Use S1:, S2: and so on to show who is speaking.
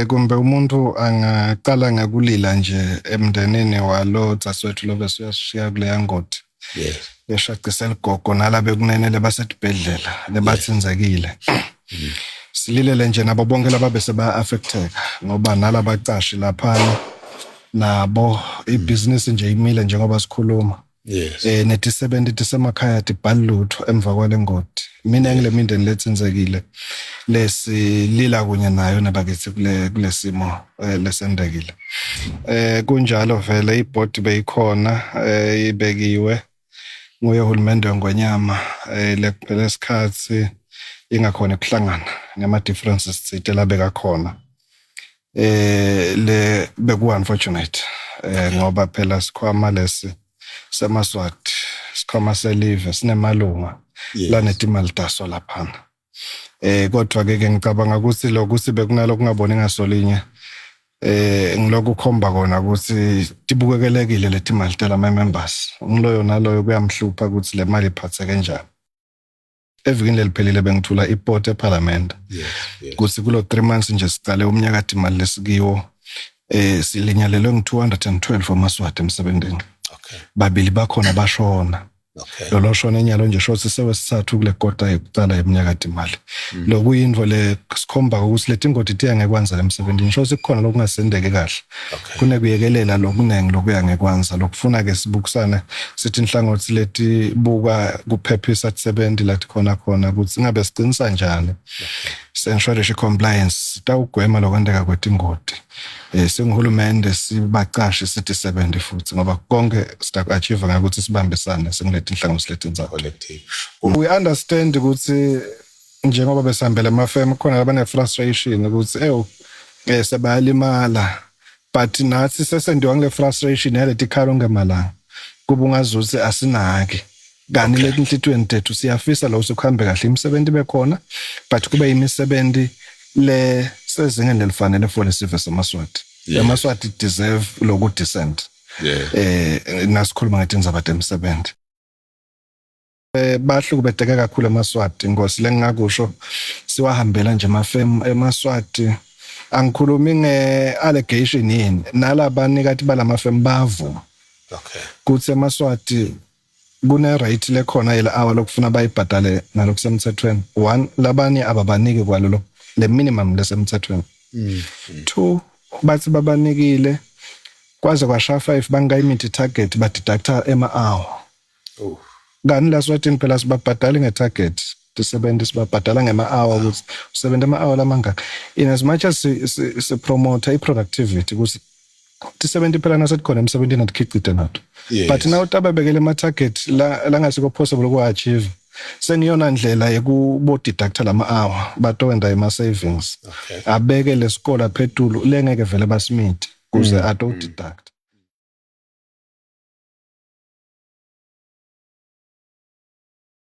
S1: Kumbe umuntu angaqala ngakulila nje emndenini walo dzasewethu lo besiyashiya kuleya ngoti.
S2: Yes.
S1: Beshaqisela igogo nalabe kunenele basedibhedlela lebathinzekile. Sililele nje nabo bonke laba bese ba affecteka ngoba nalabacashi lapha nabo ibusiness nje imile njengoba sikhuluma.
S2: Yes.
S1: Nethi 70 semakhaya tibhalutho emva kwale ngoti. Mina ngile mindeni lethinzekile lesilila kunye nayo nabakithi kulesimo lesendekile. Kunjalo vele iboard beyikhona ibekiwe nguye uhulumende ngonyama lekuphela isikhathi ingakhona ukuhlangana ngama differences sithe labeka khona. Le beku unfortunate ngoba phela sikhwama lesi semaswati sikhwama selive sinemalunga lanetimali taso laphana. Kodwa ke ngicabanga ukuthi lokuthi bekunalo kungaboni ngasolinye ngiloku khomba kona ukuthi tibukekelekile letimali tela members. Ngiloyo naloyo kuyamhlupha ukuthi le mali iphathe kanjani. Evikini leliphelile bengithula iPort eParliament. Kuthi kulo 3 months nje sicale umnyaka imali lesikiwo silinyalelwe nge212 amaswati emsebenzini.
S2: Okay.
S1: Babili bakhona bashona.
S2: Okay.
S1: Lo shona enyalo nje shothi sewesithathu kule kota yokuqala yeminyaka imali. Lokuyinto le sikhomba ukuthi leti ngoti tiya ngekwanza emsebenzini shothi kukhona lokungasendeke kahle. Kunekuyekelela lokunenge lokuya ngekwanza lokufuna ke sibukusana sithi inhlangothi leti buka kuphephisa tisebenzi lathi khona ukuthi ngabe siqinisa njani. Sensuration compliance tawugwema lokwandeka kwetingoti. Singihulumende sibaqashe sithi 70 futhi ngoba konke sita achieve ngakuthi sibambisane singilethi inhlangothi letinza
S2: collective.
S1: We understand ukuthi njengoba besihambela amafemu khona labane frustration ukuthi sebayalimala but nathi sesendiwa ngile frustration yaleti khalo ngemalanga kuba ungazuthi asinaki kani leti inhlitweni tethu siyafisa lo sikuhambe kahle imisebenzi bekhona but kube imisebenzi le sezingeni lelifanele for lesive semaswati. Amaswati deserve loku decent. Nasikhuluma ngetinza bade emsebenzi. Bahlukubeteke kakhulu emaswati ngosi lengakusho siwahambela nje amafemu emaswati angikhulumi ngeallegation yini nalabani kathi balamafemu bavuma.
S2: Okay.
S1: Kuthi emaswati kune rate lekhona ile hour lokufuna bayibhadale nalokusemthethweni. 1 labani ababanike kwalolo le minimum lesemthethweni. 2 bathi babanikile kwaze kwasha 5 bangayimithi target ba deducta ema-hour. Kani laswatini phela sibabhadala ngetarget tisebenzi sibabhadala ngema-hour ukuthi usebenza ama-hour lamangaka. In as much as se promote i-productivity ukuthi tisebenzi phela nasetikhona emsebenzini atikhicite nato. But now tababekele ama-target la ngasiko possible ukwa-achieve seniyona ndlela yekubo deducta lama-hour batowenda ima-savings. Abeke lesikole phezulu lengeke vele basimite kuze ato deduct.